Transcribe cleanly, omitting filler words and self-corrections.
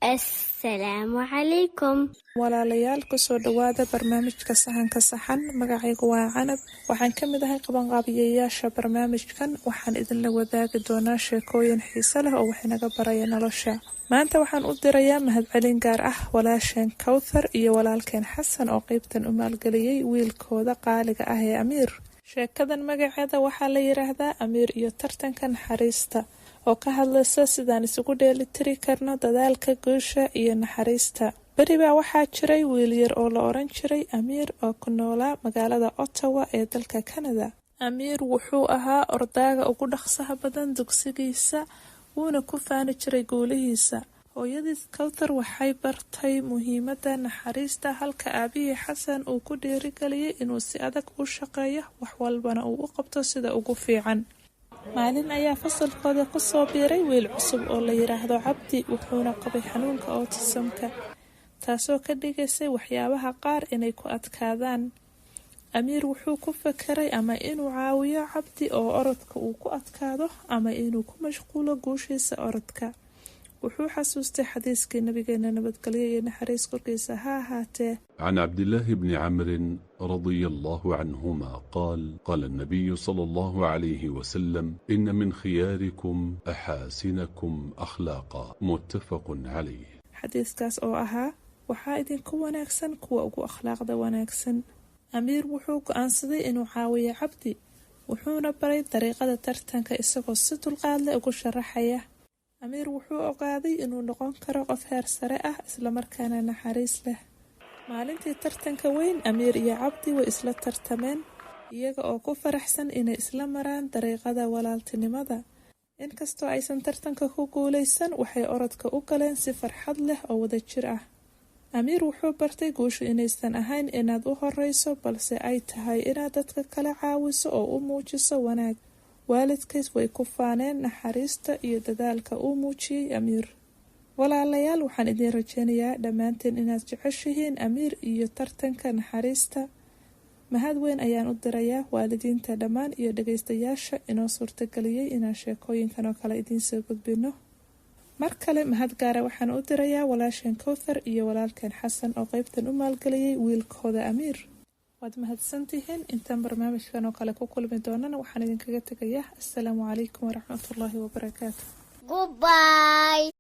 Assalaamu calaykum. walaalayaal kusoo dhawaada barnaamijka sahanka saxan. magacaygu waa Canab, waxaan ka mid ahay qabanqaabiyeyaasha barnaamijkan. waxaan idinla wadaagi doonaa sheekooyin xiiso leh oo wax inaga baraya nolosha. maanta waxaan u dirayaa mahadcelin gaar ah walaasheen Kawthar iyo walaalkeen Xasan oo qaybtan u maalgeliyey wiilkooda qaaliga ah ee Amiir. sheekadan magaceeda waxaa la yiraahdaa Amiir iyo tartanka naxariista, oo ka hadlaysa sidaan isugu dheelitiri karno dadaalka, guusha iyo naxariista. beri baa waxaa jiray wiil yar oo la oran jiray Amiir oo ku noolaa magaalada Ottawa ee dalka Canada. Amiir wuxuu ahaa ordaaga ugu dhaqsaha badan dugsigiisa, wuuna ku faani jiray guulihiisa. hooyadiis Kawthar waxay bartay muhiimadda naxariista, halka aabihii Xasan uu ku dhiirigeliyey inuu si adag u shaqeeyo, wax walbana uu u qabto sida ugu fiican. maalin ayaa fasalkooda ku soo biiray wiil cusub oo la yiraahdo Cabdi, wuxuuna qabay xanuunka autism-ka, taasoo ka dhigaysay waxyaabaha qaar inay ku adkaadaan. Amiir wuxuu ku fakeray ama inuu caawiyo Cabdi oo orodka uu ku adkaado ama inuu ku mashquulo guushiisa orodka. wuxuu xasuustay xadiiskii nabigeena nabadgelyo iyo naxariis korkiisa ha ahaatee. عن عبد الله بن عمرو رضي الله عنهما قال النبي صلى الله عليه وسلم إن من خياركم أحاسنكم أخلاقا متفق عليه. xadiiskaas oo ahaa waxaa idinku wanaagsan kuwa ugu akhlaaqda wanaagsan. Amiir wuxuu go'aansaday inuu caawiyo Cabdi, wuxuuna baray dariiqada tartanka isagoo si dulqaad leh ugu sharaxaya. Amiir wuxuu ogaaday inuu noqon karo qof heer sare ah isla markaana naxariis leh. maalintii tartanka weyn, Amiir iyo Cabdi way isla tartameen, iyaga oo ku faraxsan inay isla maraan dariiqada walaaltinimada. inkastoo aysan tartanka ku guuleysan, waxay orodka u galeen si farxad leh oo wadajir ah. Amiir wuxuu bartay guushu inaysan ahayn inaad u horeyso, balse ay tahay inaad dadka kala caawiso oo u muujiso wanaag. waalidkiis way ku faaneen naxariista iyo dadaalka uu muujiyey Amiir. walaalayaal, waxaan idin rajaynayaa dhammaanteen inaad jeceshihiin Amiir iyo tartanka naxariista. mahad weyn ayaan u dirayaa waalidiinta dhammaan iyo dhagaystayaasha inoo suurtageliyey inaan sheekooyinkan oo kale idiin soo gudbino. mar kale mahad gaara waxaan u dirayaa walaasheen Kawthar iyo walaalkeen Xasan oo qaybtan u maalgeliyey wiilkooda Amiir. waad mahadsantihiin. intaan barnaamijkan oo kale ku kulmi doonana waxaan idinkaga tegayaa assalaamu calaykum waraxmatullaahi wabarakaatu. Goodbye.